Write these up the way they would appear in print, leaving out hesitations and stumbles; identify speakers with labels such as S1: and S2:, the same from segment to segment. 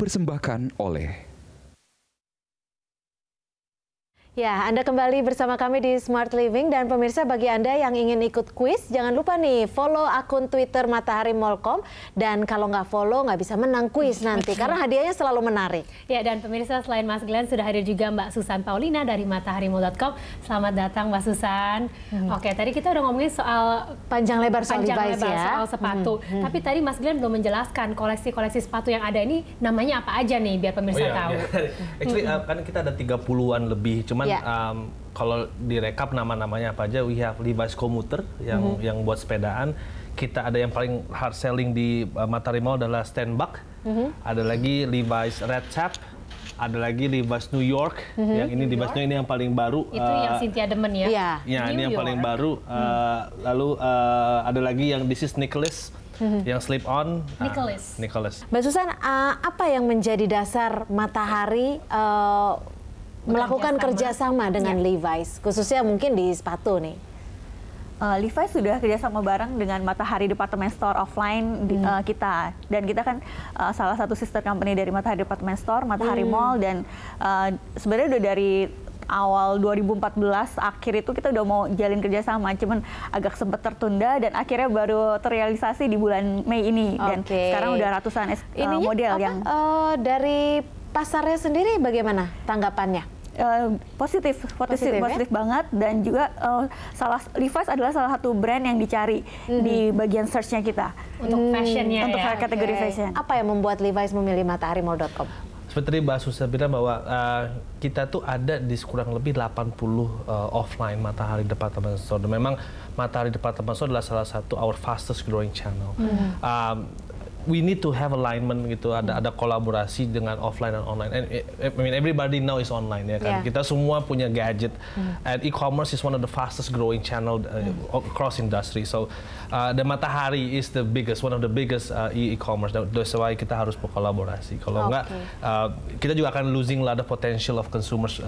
S1: dipersembahkan oleh
S2: Ya, Anda kembali bersama kami di Smart Living dan pemirsa bagi Anda yang ingin ikut kuis, jangan lupa nih follow akun Twitter Matahari Mallcom dan kalau nggak follow nggak bisa menang kuis nanti karena hadiahnya selalu menarik.
S3: Ya, dan pemirsa selain Mas Glenn sudah hadir juga Mbak Susan Paulina dari mataharimall.com. Selamat datang Mbak Susan. Oke, tadi kita udah ngomongin soal
S2: panjang lebar soal Levi's ya.
S3: Soal sepatu. Tapi tadi Mas Glenn belum menjelaskan koleksi-koleksi sepatu yang ada ini namanya apa aja nih biar pemirsa tahu.
S4: Actually kan kita ada 30-an lebih, cuman kalau direkap nama-namanya apa aja, we have Levi's Commuter yang buat sepedaan. Kita ada yang paling hard selling di Matahari Mall adalah Stanbuck. Ada lagi Levi's Red Tap. Ada lagi Levi's New York. Yang ini Levi's New York ini yang paling baru.
S3: Itu yang Cynthia demen ya?
S4: Ya, ini yang paling baru. Lalu ada lagi yang This is Nicholas. Yang slip on. Nicholas.
S2: Mbak Susan, apa yang menjadi dasar Matahari melakukan kerjasama dengan Levi's, khususnya mungkin di sepatu nih?
S5: Levi's sudah kerjasama bareng dengan Matahari Department Store offline kita, dan kita kan salah satu sister company dari Matahari Department Store, Matahari Mall, dan sebenarnya udah dari awal 2014 akhir itu kita udah mau jalin kerjasama, cuman agak sempat tertunda dan akhirnya baru terrealisasi di bulan Mei ini. Dan sekarang udah ratusan model yang
S2: dari pasarnya sendiri bagaimana tanggapannya?
S5: Positif banget, dan juga Levi's adalah salah satu brand yang dicari di bagian search-nya kita
S3: untuk fashionnya,
S5: untuk kategori fashion.
S2: Apa yang membuat Levi's memilih mataharimall.com?
S4: Seperti Mbak Susan bilang bahwa kita tuh ada di kurang lebih 80 offline Matahari Department Store. Dan memang Matahari Department Store adalah salah satu our fastest growing channel. We need to have alignment gitu, ada kolaborasi dengan offline dan online. And I mean everybody now is online ya kan. Kita semua punya gadget. And e-commerce is one of the fastest growing channel across industry. So the Matahari is the biggest, one of the biggest e-commerce. That's why kita harus berkolaborasi. Kalau enggak kita juga akan losing a lot of potential of consumers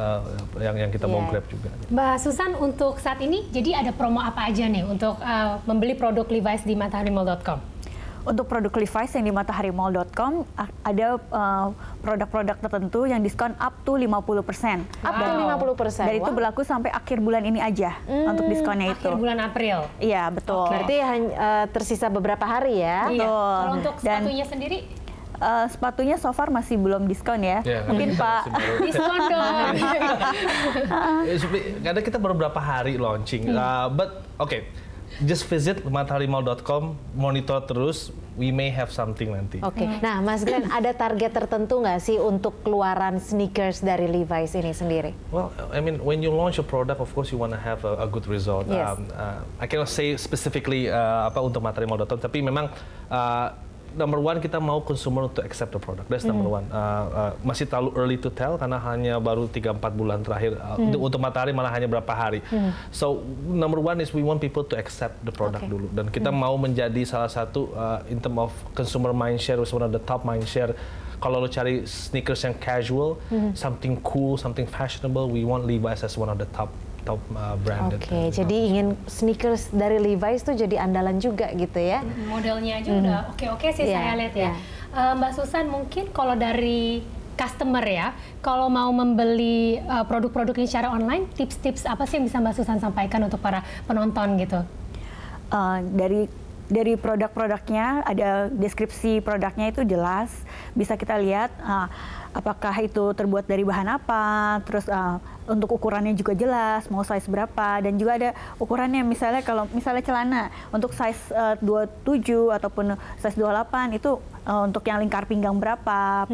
S4: yang kita mau grab juga.
S3: Mbak Susan, untuk saat ini jadi ada promo apa aja nih untuk membeli produk Levi's di mataharimall.com?
S5: Untuk produk Levi's yang di mataharimall.com ada produk-produk tertentu yang diskon up to 50%.
S2: Up to 50%?
S5: Dan itu berlaku sampai akhir bulan ini aja untuk diskonnya itu.
S3: Akhir bulan April?
S5: Iya, betul.
S2: Berarti tersisa beberapa hari ya?
S5: Betul.
S3: Kalau untuk sepatunya sendiri?
S5: Sepatunya so far masih belum diskon ya. Mungkin Pak
S3: diskon dong.
S4: Karena kita baru beberapa hari launching. But just visit mataharimall.com, monitor terus, we may have something nanti.
S2: Nah Mas Glenn, ada target tertentu nggak sih untuk keluaran sneakers dari Levi's ini sendiri?
S4: Well, I mean, when you launch a product, of course you want to have a good result. I cannot say specifically untuk mataharimall.com, tapi memang number one, kita mau consumer untuk accept the product. That's number one. Masih terlalu early to tell karena hanya baru 3-4 bulan terakhir. Untuk Matahari malah hanya berapa hari. So number one is we want people to accept the product dulu. Dan kita mau menjadi salah satu in term of consumer mindshare, one of the top mindshare. Kalau lo cari sneakers yang casual, something cool, something fashionable, we want Levi's as one of the top brand.
S2: Jadi ingin sneakers dari Levi's tuh jadi andalan juga gitu ya?
S3: Modelnya aja udah oke sih saya lihat ya. Mbak Susan, mungkin kalau dari customer ya, kalau mau membeli produk-produk ini secara online, tips-tips apa sih yang bisa Mbak Susan sampaikan untuk para penonton gitu?
S5: Dari produk-produknya, ada deskripsi produknya itu jelas, bisa kita lihat apakah itu terbuat dari bahan apa, terus untuk ukurannya juga jelas, mau size berapa, dan juga ada ukurannya, misalnya kalau celana untuk size 27 ataupun size 28 itu untuk yang lingkar pinggang berapa,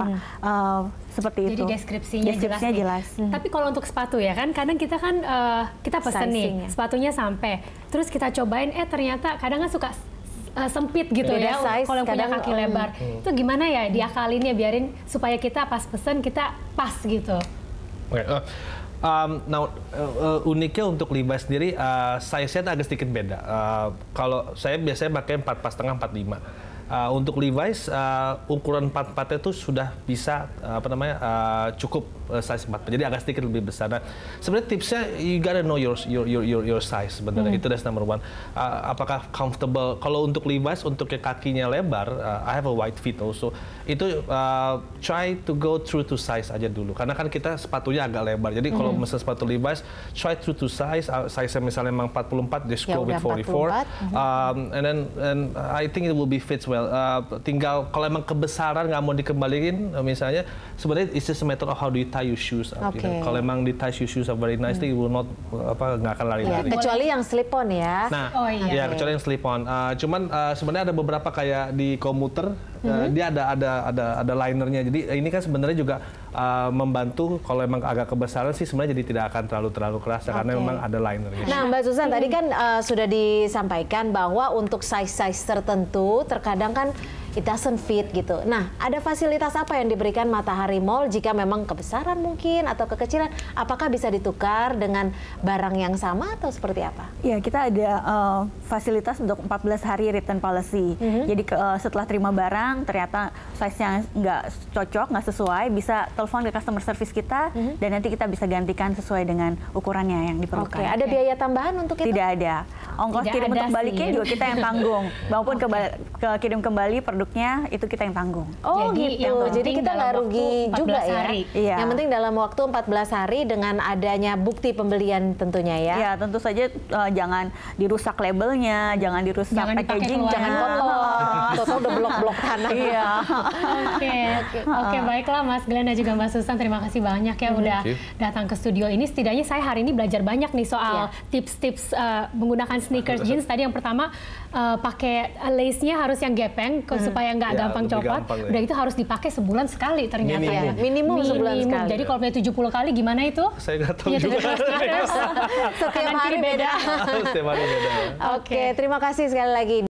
S5: seperti itu.
S3: Jadi deskripsinya jelas. Tapi kalau untuk sepatu ya kan, kadang kita pesen nih, sepatunya sampai, terus kita cobain, ternyata kadang kan suka sempit gitu ya, kalau punya kaki lebar. Itu gimana ya diakalinnya biarin supaya kita pas pesen kita pas gitu.
S4: Uniknya untuk Levi's sendiri, size-nya agak sedikit beda. Kalau saya biasanya pakai 4,5, 45. Untuk Levi's ukuran 44-nya itu sudah bisa cukup size 44. Jadi agak sedikit lebih besar. Nah, sebenarnya tipsnya you gotta know your size sebenarnya. Itu that's number one. Apakah comfortable? Kalau untuk Levi's untuk kakinya lebar, I have a wide feet also. Itu try to go through to size aja dulu. Karena kan kita sepatunya agak lebar. Jadi kalau misalnya sepatu Levi's, try through to size. Size-nya misalnya memang 44, just go with 44. And I think it will be fits well. Tinggal kalau emang kebesaran nggak mau dikembaliin, misalnya sebenarnya it's just a matter of how do you tie your shoes up. Kalau emang di tie your shoes up very nicely, you will not nggak akan lari-lari.
S2: Kecuali yang slip-on ya.
S4: Nah, kecuali yang slip-on. Cuman sebenarnya ada beberapa kayak di komuter, dia ada linernya. Jadi ini kan sebenarnya juga membantu kalau emang agak kebesaran sih sebenarnya jadi tidak akan terlalu keras karena memang ada linernya.
S2: Nah, Mbak Susan tadi kan sudah disampaikan bahwa untuk size-size tertentu terkadang kan it doesn't fit gitu. Nah, ada fasilitas apa yang diberikan Matahari Mall jika memang kebesaran mungkin atau kekecilan? Apakah bisa ditukar dengan barang yang sama atau seperti apa?
S5: Ya, kita ada fasilitas untuk 14 hari return policy. Jadi setelah terima barang ternyata size-nya nggak cocok, nggak sesuai, bisa telepon ke customer service kita dan nanti kita bisa gantikan sesuai dengan ukurannya yang diperlukan.
S2: Ada biaya tambahan untuk itu?
S5: Tidak ada. Ongkos kirim untuk balikin juga kita yang tanggung. Maupun kirim kembali produknya itu kita yang tanggung.
S2: Oh gitu. Jadi kita nggak rugi juga ya. Iya. Yang penting dalam waktu 14 hari dengan adanya bukti pembelian tentunya ya.
S5: Ya tentu saja jangan dirusak labelnya, jangan dirusak packaging, jangan kotor.
S2: Total udah blok-blok tanah.
S5: Iya.
S3: Oke, baiklah Mas Glenn dan juga Mbak Susan, terima kasih banyak ya udah datang ke studio ini. Setidaknya saya hari ini belajar banyak nih soal tips-tips menggunakan sneakers jeans. Tadi yang pertama pakai lace-nya harus yang gepeng supaya nggak gampang copot. Udah itu harus dipakai sebulan sekali ternyata.
S2: Minimum sebulan sekali.
S3: Jadi kalau punya 70 kali gimana itu?
S4: Saya nggak tahu juga.
S2: Setiap hari beda.
S4: Setiap hari beda.
S2: Oke, terima kasih sekali lagi.